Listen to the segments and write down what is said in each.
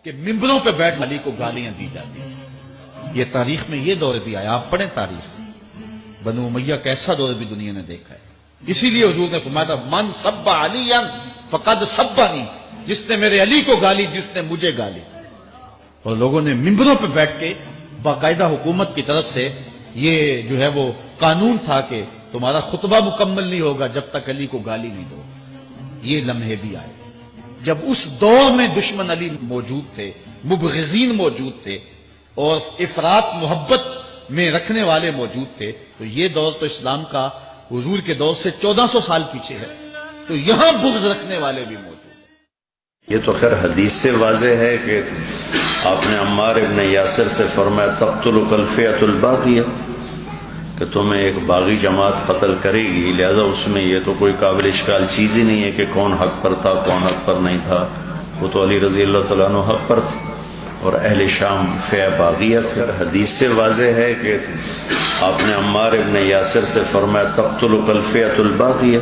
کہ ممبروں پہ بیٹھ علی کو گالیاں دی جاتی ہیں۔ یہ تاریخ میں یہ دور بھی آیا، آپ پڑھیں تاریخ، بنو امیہ کا ایسا دور بھی دنیا نے دیکھا ہے۔ اسی لیے حضور نے فرمایا تھا من سب علی فقد سبنی، جس نے میرے علی کو گالی جس نے مجھے گالی۔ اور لوگوں نے ممبروں پہ بیٹھ کے باقاعدہ حکومت کی طرف سے یہ جو ہے وہ قانون تھا کہ تمہارا خطبہ مکمل نہیں ہوگا جب تک علی کو گالی نہیں دو۔ یہ لمحے بھی آئے جب اس دور میں دشمن علی موجود تھے، مبغضین موجود تھے، اور افراط محبت میں رکھنے والے موجود تھے، تو یہ دور تو اسلام کا حضور کے دور سے 1400 سال پیچھے ہے، تو یہاں بغض رکھنے والے بھی موجود ہیں۔ یہ تو خیر حدیث سے واضح ہے کہ آپ نے عمار ابن یاسر سے فرمایا تقتلک الفئۃ الباغیہ، کہ تمہیں ایک باغی جماعت قتل کرے گی، لہذا اس میں یہ تو کوئی قابل اشکال چیز ہی نہیں ہے کہ کون حق پر تھا کون حق پر نہیں تھا، وہ تو علی رضی اللہ تعالیٰ عنہ حق پر تھا اور اہل شام فئہ باغیہ تھے۔ حدیث سے واضح ہے کہ آپ نے عمار ابن یاسر سے فرمایا تقتلک الفئۃ الباغیہ،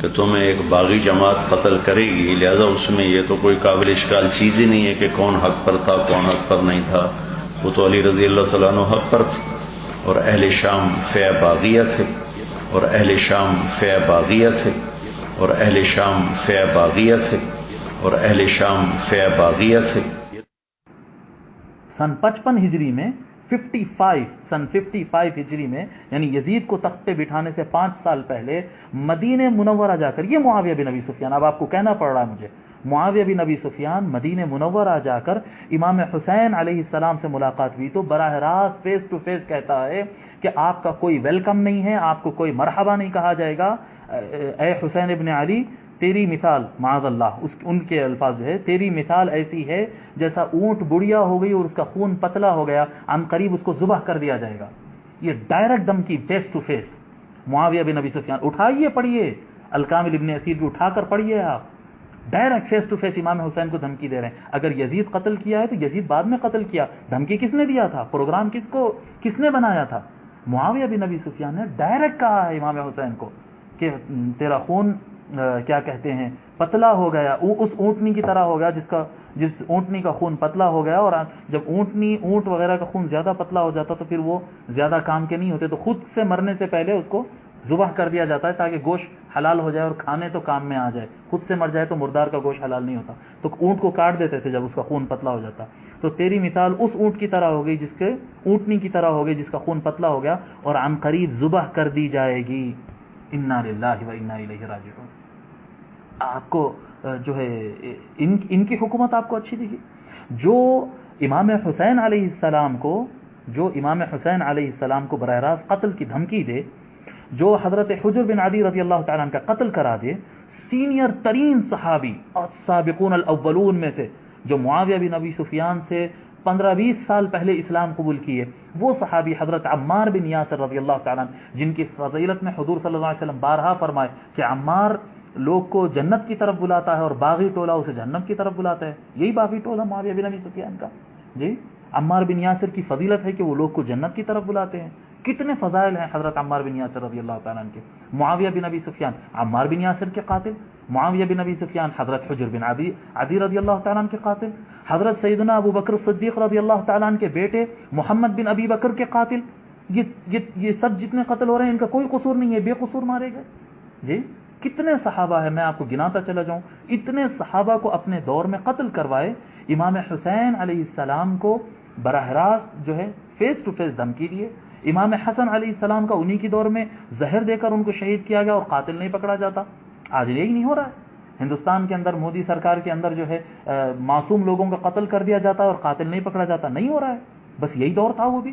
کہ تمہیں ایک باغی جماعت قتل کرے گی، لہذا اس میں یہ تو کوئی قابل اشکال چیز ہی نہیں ہے کہ کون حق پر تھا کون حق پر نہیں تھا، وہ تو علی رضی اللہ تعالیٰ عنہ حق پر تھا اور اہل شام فئہ باغیہ تھے اور اہل شام فئہ باغیہ تھے اور اہل شام فئہ باغیہ تھے اور اہل شام فئہ باغیہ تھے۔ سن 55 ہجری میں 55 ہجری میں، یعنی یزید کو تخت پہ بٹھانے سے 5 سال پہلے مدینہ منورہ جا کر، یہ معاویہ بن ابی سفیان، اب آپ کو کہنا پڑ رہا ہے مجھے، معاویہ بن ابی سفیان مدینہ منورہ جا کر امام حسین علیہ السلام سے ملاقات ہوئی تو براہ راست فیس ٹو فیس کہتا ہے کہ آپ کا کوئی ویلکم نہیں ہے، آپ کو کوئی مرحبا نہیں کہا جائے گا، اے حسین ابن علی تیری مثال، معاذ اللہ ان کے الفاظ جو ہے، تیری مثال ایسی ہے جیسا اونٹ بڑھیا ہو گئی اور اس کا خون پتلا ہو گیا، عن قریب اس کو ذبح کر دیا جائے گا۔ یہ ڈائریکٹ دھمکی فیس ٹو فیس معاویہ بن ابی سفیان، اٹھائیے پڑھیے الکامل ابن اسیر کو اٹھا کر پڑھیے آپ، ڈائریکٹ فیس ٹو فیس امام حسین کو دھمکی دے رہے ہیں۔ اگر یزید قتل کیا ہے تو یزید بعد میں قتل کیا، دھمکی کس نے دیا تھا، پروگرام کس نے بنایا تھا؟ معاویہ بن ابی سفیان نے ڈائریکٹ کہا ہے امام حسین کو کہ تیرا خون کیا کہتے ہیں پتلا ہو گیا، اس اونٹنی کی طرح ہو گیا جس اونٹنی کا خون پتلا ہو گیا، اور جب اونٹ وغیرہ کا خون زیادہ پتلا ہو جاتا تو پھر وہ زیادہ کام کے نہیں ہوتے، تو خود سے مرنے سے پہلے اس کو ذبح کر دیا جاتا ہے تاکہ گوشت حلال ہو جائے اور کھانے تو کام میں آ جائے، خود سے مر جائے تو مردار کا گوشت حلال نہیں ہوتا، تو اونٹ کو کاٹ دیتے تھے جب اس کا خون پتلا ہو جاتا۔ تو تیری مثال اس اونٹ کی طرح ہو گئی اونٹنی کی طرح ہو گئی جس کا خون پتلا ہو گیا اور عن قریب ذبح کر دی جائے گی۔ انا للہ و انا الیہ راجعون۔ آپ کو جو ہے ان کی حکومت آپ کو اچھی دکھی؟ جو امام حسین علیہ السلام کو براہ راست قتل کی دھمکی دے، جو حضرت حجر بن عدی رضی اللہ تعالیٰ عنہ کا قتل کرا دے، سینئر ترین صحابی اور سابقون الاولون میں سے، جو معاویہ بن ابی سفیان سے 15-20 سال پہلے اسلام قبول کیے، وہ صحابی حضرت عمار بن یاسر رضی اللہ تعالیٰ عنہ، جن کی فضیلت میں حضور صلی اللہ علیہ وسلم بارہا فرمائے کہ عمار لوگ کو جنت کی طرف بلاتا ہے اور باغی ٹولہ اسے جہنم کی طرف بلاتا ہے، یہی باغی ٹولہ معاویہ بن ابی سفیان کا۔ جی، عمار بن یاسر کی فضیلت ہے کہ وہ لوگ کو جنت کی طرف بلاتے ہیں۔ کتنے فضائل ہیں حضرت عمار بن یاسر رضی اللہ تعالیٰ عنہ کے۔ معاویہ بن ابی سفیان عمار بن یاسر کے قاتل، معاویہ بن ابی سفیان حضرت حجر بن عدی رضی اللہ تعالیٰ عنہ کے قاتل، حضرت سیدنا ابو بکر صدیق رضی اللہ تعالیٰ عنہ کے بیٹے محمد بن ابی بکر کے قاتل۔ یہ سب جتنے قتل ہو رہے ہیں ان کا کوئی قصور نہیں ہے، بے قصور مارے گئے۔ جی، کتنے صحابہ ہیں، میں آپ کو گناتا چلا جاؤں، اتنے صحابہ کو اپنے دور میں قتل کروائے۔ امام حسین علیہ السلام کو براہ راست جو ہے فیس ٹو فیس دھمکی دیے۔ امام حسن علیہ السلام کا انہی کی دور میں زہر دے کر ان کو شہید کیا گیا اور قاتل نہیں پکڑا جاتا۔ آج یہی نہیں ہو رہا ہے ہندوستان کے اندر، مودی سرکار کے اندر جو ہے معصوم لوگوں کا قتل کر دیا جاتا ہے اور قاتل نہیں پکڑا جاتا، نہیں ہو رہا ہے۔ بس یہی دور تھا، وہ بھی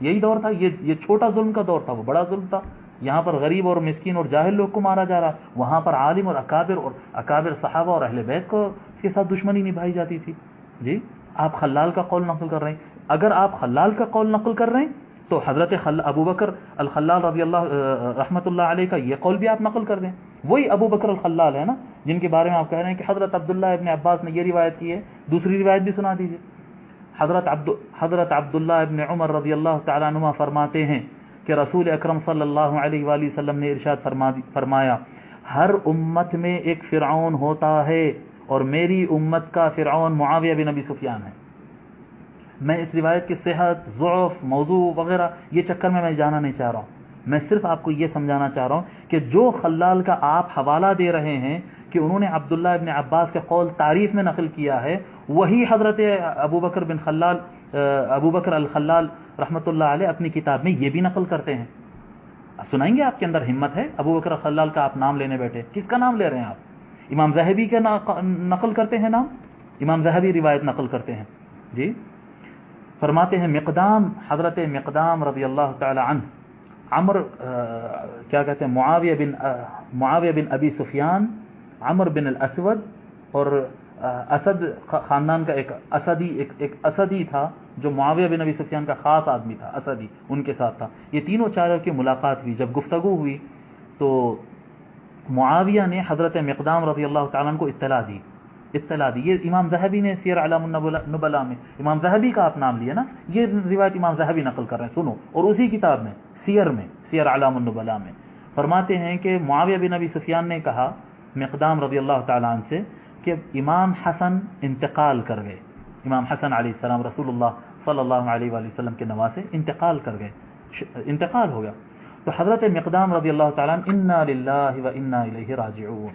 یہی دور تھا۔ یہ چھوٹا ظلم کا دور تھا، وہ بڑا ظلم تھا۔ یہاں پر غریب اور مسکین اور جاہل لوگ کو مارا جا رہا، وہاں پر عالم اور اکابر صحابہ اور اہل بیت کو کے ساتھ دشمنی نبھائی جاتی تھی۔ جی، آپ خلال کا قول نقل کر رہے ہیں، اگر آپ خلال کا قول نقل کر رہے ہیں تو حضرت ابو بکر الخلال رضی اللہ رحمۃ اللہ علیہ کا یہ قول بھی آپ نقل کر دیں۔ وہی ابو بکر الخلال ہے نا جن کے بارے میں آپ کہہ رہے ہیں کہ حضرت عبداللہ ابن عباس نے یہ روایت کی ہے، دوسری روایت بھی سنا دیجیے۔ حضرت عبداللہ ابن عمر رضی اللہ تعالیٰ عنہ فرماتے ہیں کہ رسول اکرم صلی اللہ علیہ وآلہ وسلم نے ارشاد فرمایا، ہر امت میں ایک فرعون ہوتا ہے اور میری امت کا فرعون معاویہ بن ابی سفیان ہے۔ میں اس روایت کی صحت، ضعف، موضوع وغیرہ یہ چکر میں جانا نہیں چاہ رہا ہوں، میں صرف آپ کو یہ سمجھانا چاہ رہا ہوں کہ جو خلال کا آپ حوالہ دے رہے ہیں کہ انہوں نے عبداللہ ابن عباس کے قول تعریف میں نقل کیا ہے، وہی حضرت ابو بکر الخلال رحمۃ اللہ علیہ اپنی کتاب میں یہ بھی نقل کرتے ہیں۔ سنائیں گے؟ آپ کے اندر ہمت ہے؟ ابو بکر الخلال کا آپ نام لینے بیٹھے، کس کا نام لے رہے ہیں آپ؟ امام ذہبی کا نقل کرتے ہیں نام، امام ذہبی روایت نقل کرتے ہیں۔ جی فرماتے ہیں مقدام، حضرت مقدام رضی اللہ تعالی عنہ، کیا کہتے ہیں، معاویہ بن ابی سفیان، عمر بن الاسود اور اسد خاندان کا ایک اسدی تھا جو معاویہ بن ابی سفیان کا خاص آدمی تھا، اسدی ان کے ساتھ تھا۔ یہ تینوں چاروں کی ملاقات ہوئی، جب گفتگو ہوئی تو معاویہ نے حضرت مقدام رضی اللہ تعالیٰ عنہ کو اطلاع دی۔ یہ امام ذہبی نے سیر اعلام النبلاء میں، امام ذہبی کا آپ نام لیا نا، یہ روایت امام ذہبی نقل کر رہے ہیں، سنو، اور اسی کتاب میں سیر اعلام النبلاء میں فرماتے ہیں کہ معاویہ بن ابی سفیان نے کہا مقدام رضی اللہ تعالیٰ عنہ سے کہ امام حسن انتقال کر گئے، امام حسن علیہ السلام رسول اللہ صلی اللہ علیہ وآلہ وسلم کے نواسے انتقال کر گئے، انتقال ہو گیا۔ تو حضرت مقدام رضی اللہ تعالیٰ عنہ انا للہ و انا الیہ راجعون،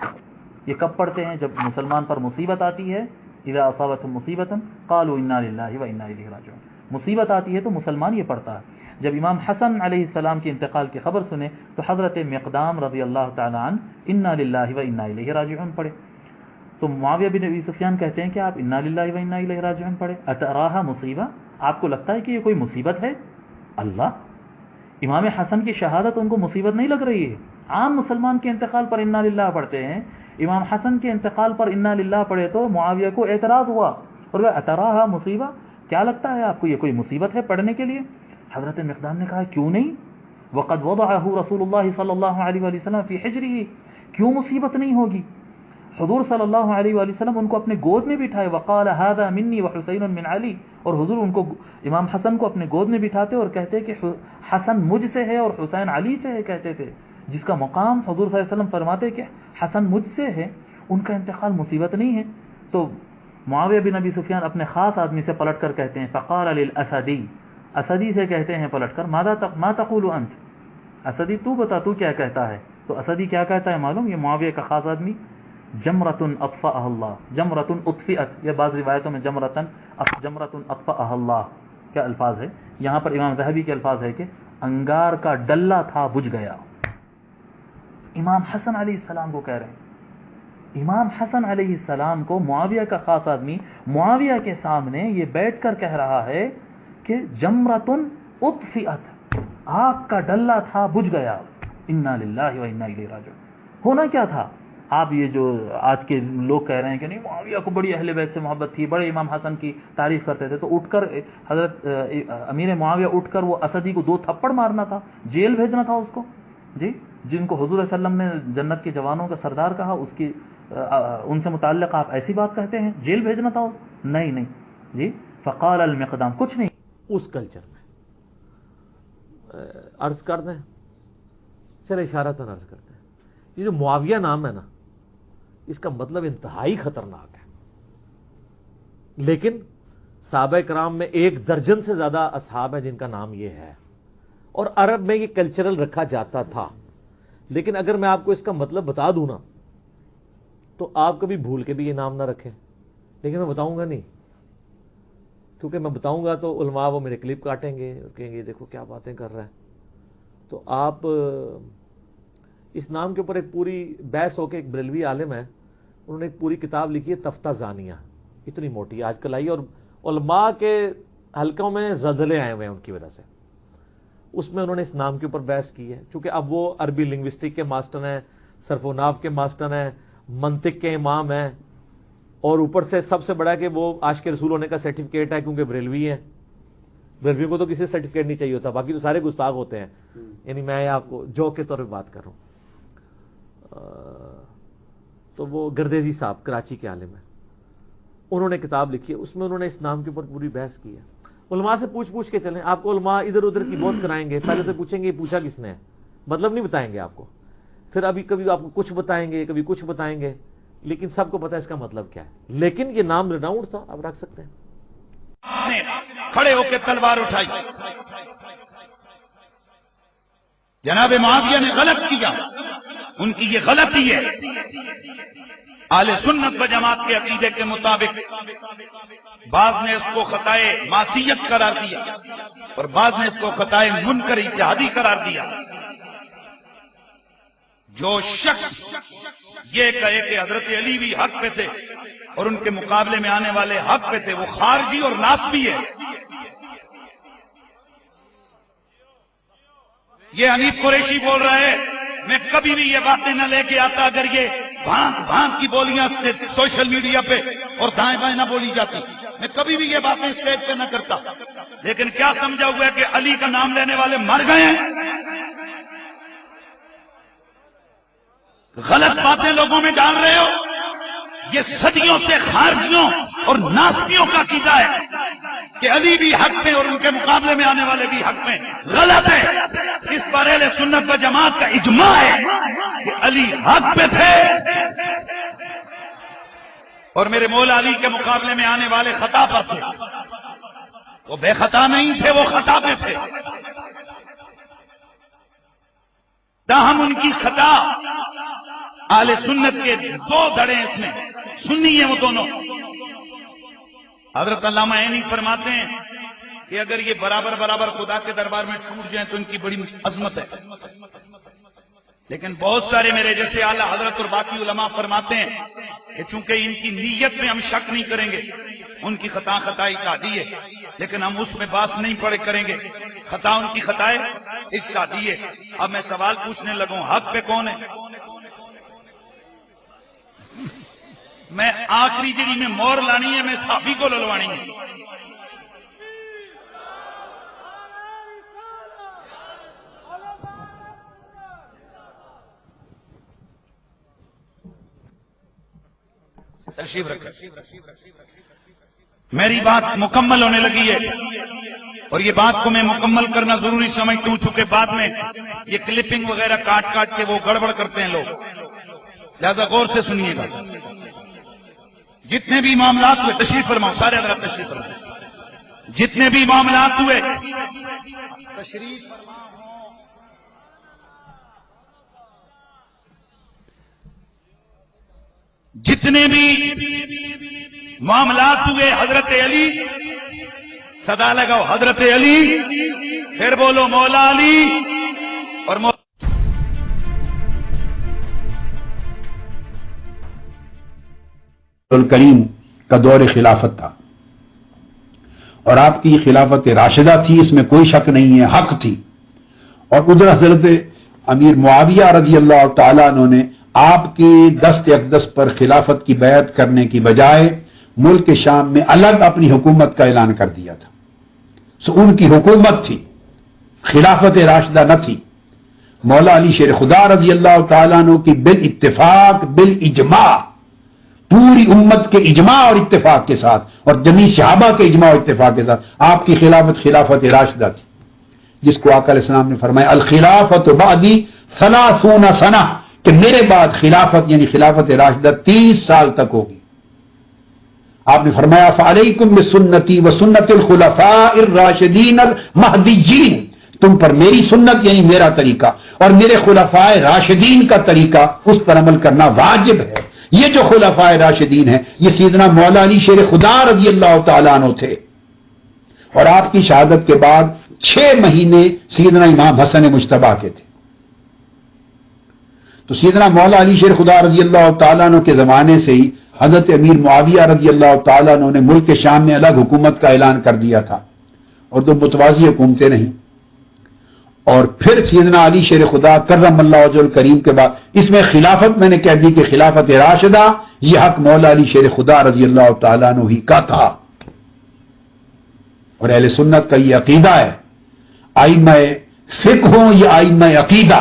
یہ کب پڑھتے ہیں؟ جب مسلمان پر مصیبت آتی ہے، اذا اصابتهم مصیبۃ قالوا انا للہ و انا الیہ راجعون، مصیبت آتی ہے تو مسلمان یہ پڑھتا ہے۔ جب امام حسن علیہ السلام کے انتقال کی خبر سنے تو حضرت مقدام رضی اللہ تعالی عنہ انا للہ و انا الیہ راجعون پڑھے۔ تو معاویہ بن ابی سفیان کہتے ہیں کہ آپ انا للہ و انا الیہ راجعون پڑھے، اتراہا مصیبہ، آپ کو لگتا ہے کہ یہ کوئی مصیبت ہے؟ اللہ، امام حسن کی شہادت ان کو مصیبت نہیں لگ رہی ہے؟ عام مسلمان کے انتقال پر انا للہ پڑھتے ہیں، امام حسن کے انتقال پر انا للہ پڑھے تو معاویہ کو اعتراض ہوا اور اتراہا مصیبہ، کیا لگتا ہے آپ کو یہ کوئی مصیبت ہے پڑھنے کے لیے؟ حضرت مقدام نے کہا کیوں نہیں، وقد وضعہ رسول اللہ صلی اللہ علیہ وآلہ وسلم فی حجرہ، کیوں مصیبت نہیں ہوگی؟ حضور صلی اللہ علیہ وآلہ وسلم ان کو اپنے گود میں بٹھائے، وقال هذا منی وحسین من علی، اور حضور ان کو، امام حسن کو اپنے گود میں بٹھاتے اور کہتے کہ حسن مجھ سے ہے اور حسین علی سے ہے، کہتے تھے، جس کا مقام حضور صلی اللہ علیہ وسلم فرماتے کہ حسن مجھ سے ہے، ان کا انتقال مصیبت نہیں ہے۔ تو معاویہ بن ابی سفیان اپنے خاص آدمی سے پلٹ کر کہتے ہیں، فقال للاسدی، اسدی سے کہتے ہیں پلٹ کر، ما تقول انت، اسدی تو بتا تو کیا کہتا ہے؟ تو اسدی کیا کہتا ہے معلوم؟ یہ معاویہ کا خاص آدمی، جمرۃ اطفأها اللہ، جمرۃ اطفئت، یہ بعض روایتوں میں جمرۃ اطفأها اللہ کیا الفاظ ہے، یہاں پر امام ذہبی کے الفاظ ہے کہ انگار کا ڈلہ تھا بجھ گیا۔ امام حسن علیہ السلام کو کہہ رہے ہیں، امام حسن علیہ السلام کو معاویہ کا خاص آدمی معاویہ کے سامنے یہ بیٹھ کر کہہ رہا ہے کہ جمرۃ اطفئت، آگ کا ڈلہ تھا بجھ گیا، انا للہ و انا الیہ راجعون۔ ہونا کیا تھا؟ آپ یہ جو آج کے لوگ کہہ رہے ہیں کہ نہیں معاویہ کو بڑی اہل بیت سے محبت تھی، بڑے امام حسن کی تعریف کرتے تھے، تو اٹھ کر حضرت امیر معاویہ اٹھ کر وہ اسدی کو 2 تھپڑ مارنا تھا، جیل بھیجنا تھا اس کو، جی، جن کو حضور صلی اللہ علیہ وسلم نے جنت کے جوانوں کا سردار کہا، اس کی ان سے متعلق آپ ایسی بات کہتے ہیں؟ جیل بھیجنا تھا؟ نہیں جی، فقال المقدام، کچھ نہیں۔ اس کلچر میں عرض کر دیں، چلے اشارتاً عرض کرتے ہیں، یہ جو معاویہ نام ہے نا، اس کا مطلب انتہائی خطرناک ہے، لیکن صحابہ کرام میں 1 درجن سے زیادہ اصحاب ہیں جن کا نام یہ ہے، اور عرب میں یہ کلچرل رکھا جاتا تھا، لیکن اگر میں آپ کو اس کا مطلب بتا دوں نا تو آپ کبھی بھول کے بھی یہ نام نہ رکھیں، لیکن میں بتاؤں گا نہیں، کیونکہ میں بتاؤں گا تو علماء وہ میرے کلپ کاٹیں گے اور کہیں گے دیکھو کیا باتیں کر رہا ہے۔ تو آپ اس نام کے اوپر ایک پوری بحث ہو کے، ایک بریلوی عالم ہے، انہوں نے ایک پوری کتاب لکھی ہے تفتہ زانیہ، اتنی موٹی آج کل آئی، اور علماء کے حلقوں میں زلزلے آئے ہوئے ہیں ان کی وجہ سے، اس میں انہوں نے اس نام کے اوپر بحث کی ہے، چونکہ اب وہ عربی لنگوسٹک کے ماسٹر ہیں، صرف و نحو کے ماسٹر ہیں، منطق کے امام ہیں، اور اوپر سے سب سے بڑا کہ وہ عاشق رسول ہونے کا سرٹیفکیٹ ہے کیونکہ بریلوی ہیں۔ بریلوی کو تو کسی سرٹیفکیٹ نہیں چاہیے ہوتا، باقی تو سارے گستاخ ہوتے ہیں، یعنی میں آپ کو جوک کے طور پہ بات کر رہا ہوں۔ تو وہ گردیزی صاحب کراچی کے عالم ہیں، انہوں نے کتاب لکھی ہے، اس میں انہوں نے اس نام کے اوپر پوری بحث کی ہے۔ علماء سے پوچھ کے چلیں، آپ کو علماء ادھر ادھر کی بہت کرائیں گے، پہلے تو پوچھیں گے یہ پوچھا کس نے ہے، مطلب نہیں بتائیں گے آپ کو، پھر ابھی کبھی آپ کو کچھ بتائیں گے، کبھی کچھ بتائیں گے، لیکن سب کو پتا ہے اس کا مطلب کیا ہے، لیکن یہ نام ریناؤنڈ تھا، آپ رکھ سکتے ہیں۔ کھڑے ہو کے تلوار اٹھائی، جناب معاویہ نے غلط کیا، ان کی یہ غلطی ہے۔ اہل سنت و جماعت کے عقیدے کے مطابق بعض نے اس کو خطائے معصیت قرار دیا اور بعض نے اس کو خطائے منکر اجتہادی قرار دیا۔ جو شخص یہ کہے کہ حضرت علی بھی حق پہ تھے اور ان کے مقابلے میں آنے والے حق پہ تھے، وہ خارجی اور ناسبی ہے۔ یہ حنیف قریشی بول رہا ہے، میں کبھی بھی یہ باتیں نہ لے کے آتا اگر یہ بھانک کی بولیاں سوشل میڈیا پہ اور دائیں بائیں نہ بولی جاتی، میں کبھی بھی یہ باتیں اسٹیج پہ نہ کرتا۔ لیکن کیا سمجھا ہوا ہے کہ علی کا نام لینے والے مر گئے ہیں؟ غلط باتیں لوگوں میں ڈال رہے ہو۔ یہ صدیوں سے خارجیوں اور ناسبیوں کا عقیدہ ہے کہ علی بھی حق میں اور ان کے مقابلے میں آنے والے بھی حق میں، غلط ہے۔ اس پر اہل سنت و جماعت کا اجماع ہے کہ علی حق پہ تھے اور میرے مولا علی کے مقابلے میں آنے والے خطا پر تھے۔ وہ بے خطا نہیں تھے، وہ خطا پہ تھے۔ تاہم ان کی خطا، اہل سنت کے دو دھڑے اس میں، سنی ہیں وہ دونوں۔ حضرت علامہ عینی فرماتے ہیں کہ اگر یہ برابر برابر خدا کے دربار میں ٹوٹ جائیں تو ان کی بڑی عظمت ہے، لیکن بہت سارے میرے جیسے اعلیٰ حضرت اور باقی علماء فرماتے ہیں کہ چونکہ ان کی نیت میں ہم شک نہیں کریں گے، ان کی خطا اجتہادی ہے، لیکن ہم اس میں باس نہیں پڑے کریں گے، خطا ان کی خطائیں اجتہادی ہے۔ اب میں سوال پوچھنے لگوں، حق پہ کون ہے؟ میں آخری جڑی میں مور لانی ہے، میں صحابی کو للوانی ہے۔ تشریف رکھیں، میری بات مکمل ہونے لگی ہے اور یہ بات کو میں مکمل کرنا ضروری سمجھتا ہوں، چونکہ بعد میں یہ کلپنگ وغیرہ کاٹ کاٹ کے وہ گڑبڑ کرتے ہیں لوگ، لہذا غور سے سنیے گا۔ جتنے بھی معاملات ہوئے، تشریف فرماؤ سارے حضرات تشریف فرماؤ، جتنے بھی معاملات ہوئے تشریف فرماؤ، جتنے بھی معاملات ہوئے حضرت علی، صدا لگاؤ حضرت علی، پھر بولو مولا علی اور کریم کا دور خلافت تھا اور آپ کی خلافت راشدہ تھی، اس میں کوئی شک نہیں ہے، حق تھی۔ اور ادھر حضرت امیر معاویہ رضی اللہ تعالیٰ عنہ نے آپ کی دست اقدس پر خلافت کی بیعت کرنے کی بجائے ملک شام میں الگ اپنی حکومت کا اعلان کر دیا تھا۔ سو ان کی حکومت تھی، خلافت راشدہ نہ تھی۔ مولا علی شیر خدا رضی اللہ تعالیٰ عنہ کی بالاتفاق بالاجماع، پوری امت کے اجماع اور اتفاق کے ساتھ اور جمیع صحابہ کے اجماع اور اتفاق کے ساتھ آپ کی خلافت راشدہ تھی، جس کو آقا علیہ السلام نے فرمایا الخلافت بعدی 30 سنہ، کہ میرے بعد خلافت یعنی خلافت راشدہ 30 سال تک ہوگی۔ آپ نے فرمایا فعلیکم بسنتی وسنت الخلفاء الراشدین المہدیین، تم پر میری سنت یعنی میرا طریقہ اور میرے خلفاء راشدین کا طریقہ، اس پر عمل کرنا واجب ہے۔ یہ جو خلفاء راشدین ہیں یہ سیدنا مولا علی شیر خدا رضی اللہ تعالیٰ عنہ تھے، اور آپ کی شہادت کے بعد 6 مہینے سیدنا امام حسن مجتبیٰ کے تھے۔ تو سیدنا مولا علی شیر خدا رضی اللہ تعالیٰ عنہ کے زمانے سے ہی حضرت امیر معاویہ رضی اللہ تعالیٰ عنہ نے ملک کے شام میں الگ حکومت کا اعلان کر دیا تھا، اور 2 متوازی حکومتیں نہیں۔ اور پھر سیدنا علی شیر خدا کرم اللہ وجہ الکریم کے بعد اس میں خلافت میں نے کہہ دی کہ خلافت راشدہ یہ حق مولا علی شیر خدا رضی اللہ تعالیٰ عنہ ہی کا تھا، اور اہل سنت کا یہ عقیدہ ہے۔ ائمہ فقہ ہوں یا ائمہ عقیدہ،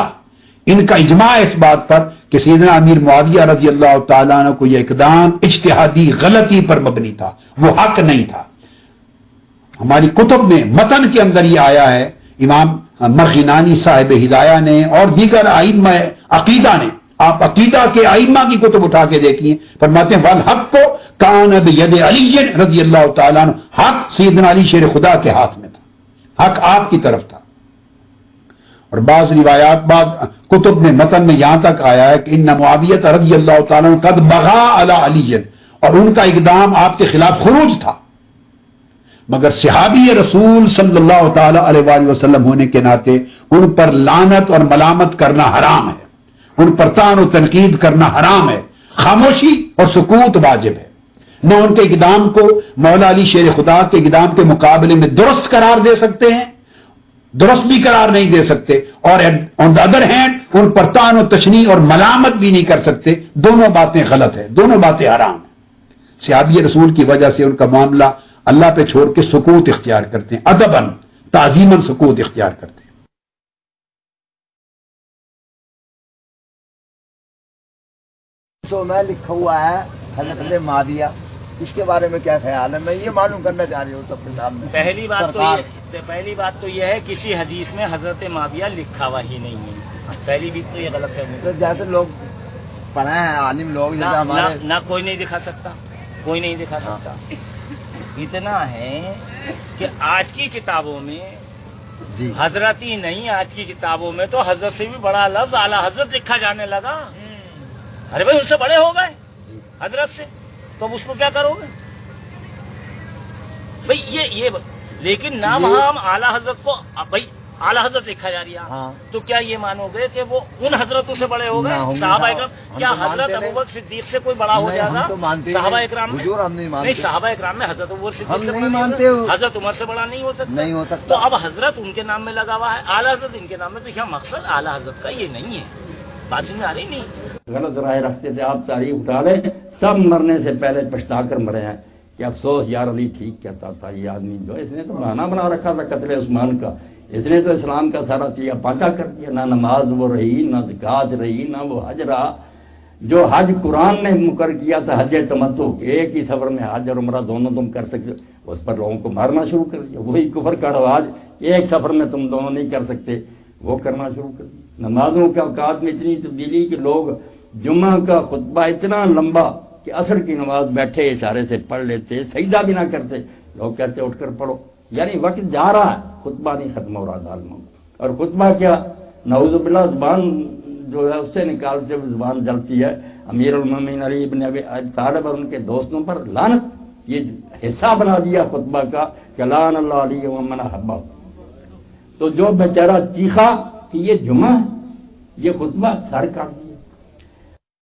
ان کا اجماع اس بات پر کہ سیدنا امیر معاویہ رضی اللہ تعالیٰ عنہ کو یہ اقدام اجتہادی غلطی پر مبنی تھا، وہ حق نہیں تھا۔ ہماری کتب میں متن کے اندر یہ آیا ہے، امام مرغینانی صاحب ہدایہ نے اور دیگر ائمہ عقیدہ نے آپ عقیدہ کے ائمہ کی کتب اٹھا کے دیکھیے، فرماتے ہیں والحق کو کان بید علی رضی اللہ تعالیٰ عنہ، حق سیدنا علی شیر خدا کے ہاتھ میں تھا، حق آپ کی طرف تھا۔ اور بعض روایات، بعض کتب میں متن میں یہاں تک آیا ہے کہ ان معاویہ رضی اللہ تعالیٰ عنہ قد بغا علی علی، اور ان کا اقدام آپ کے خلاف خروج تھا، مگر صحابی رسول صلی اللہ تعالی علیہ وآلہ وسلم ہونے کے ناطے ان پر لعنت اور ملامت کرنا حرام ہے، ان پر طعن و تنقید کرنا حرام ہے، خاموشی اور سکوت واجب ہے۔ نہ ان کے اقدام کو مولا علی شیر خدا کے اقدام کے مقابلے میں درست قرار دے سکتے ہیں، درست بھی قرار نہیں دے سکتے، اور آن دا ادر ہینڈ ان پر طعن و تشنیع اور ملامت بھی نہیں کر سکتے۔ دونوں باتیں غلط ہیں، دونوں باتیں حرام ہیں۔ صحابی رسول کی وجہ سے ان کا معاملہ اللہ پہ چھوڑ کے سکوت اختیار کرتے ہیں، ادباً تعظیماً سکوت اختیار کرتے ہیں۔ سو میں لکھا ہوا ہے حضرت معاویہ، اس کے بارے میں کیا خیال ہے؟ میں یہ معلوم کرنا چاہ رہی ہوں سب کے سامنے۔ پہلی بات تو یہ ہے کسی حدیث میں حضرت معاویہ لکھا ہوا ہی نہیں ہے، پہلی بھی تو یہ غلط ہے۔ تو جیسے لوگ پڑھے ہیں عالم لوگ، نہ کوئی نہیں دکھا سکتا، کوئی نہیں دکھا سکتا۔ اتنا ہے کہ آج کی کتابوں میں حضرت ہی نہیں، آج کی کتابوں میں تو حضرت سے بھی بڑا لفظ اعلیٰ حضرت لکھا جانے لگا۔ ارے بھائی اس سے بڑے ہو گئے حضرت سے، تو اب اس کو کیا کرو گے بھائی؟ یہ لیکن نام ہم اعلیٰ حضرت کو بھائی اعلیٰ حضرت لکھا جا رہا ہے، تو کیا یہ مانو گے کہ وہ ان حضرتوں سے بڑے ہو گئے؟ صحابہ اکرام، کیا حضرت ابوبکر صدیق سے کوئی بڑا ہو جائے گا؟ صحابہ اکرام میں نہیں، صحابہ اکرام میں حضرت ابوبکر صدیق سے بڑا نہیں، حضرت عمر سے بڑا نہیں ہو سکتا۔ تو اب حضرت ان کے نام میں لگا ہوا ہے، اعلیٰ حضرت ان کے نام میں، تو کیا مقصد اعلیٰ حضرت کا یہ نہیں ہے؟ بات میں آ رہی نہیں۔ غلط رائے رکھتے تھے، آپ تاریخ اٹھا لیں، سب مرنے سے پہلے پچھتا کر مرے ہیں کہ افسوس یار علی ٹھیک کہتا تھا، یہ آدمی جو اس نے تو بہانہ بنا رکھا تھا قتل عثمان کا، اس نے تو اسلام کا سارا چیا پاچا کر دیا، نہ نماز وہ رہی، نہ زکات رہی، نہ وہ حج رہا۔ جو حج قرآن نے مقرر کیا تھا حج تمتع، ایک ہی سفر میں حج اور عمرہ دونوں تم کر سکتے، اس پر لوگوں کو مارنا شروع کر دیا۔ وہی کفر کا رواج، ایک سفر میں تم دونوں نہیں کر سکتے، وہ کرنا شروع کر دیا۔ نمازوں کے اوقات میں اتنی تبدیلی کہ لوگ جمعہ کا خطبہ اتنا لمبا کہ عصر کی نماز بیٹھے اشارے سے پڑھ لیتے، سجدہ بھی نہ کرتے، لوگ کہتے اٹھ کر پڑھو، یعنی وقت جا رہا ہے، خطبہ نہیں ختم ہو رہا دالموں۔ اور خطبہ کیا، نعوذ باللہ زبان جو ہے اس سے نکالتے ہوئے زبان جلتی ہے۔ امیر المومنین علی ابن ابی طالب اور ان کے دوستوں پر لعنت، یہ حصہ بنا دیا خطبہ کا کہ لعن اللہ علی ومن احبہ۔ تو جو بیچارہ چیخا کہ یہ جمعہ ہے، یہ خطبہ سر کاٹ دیا۔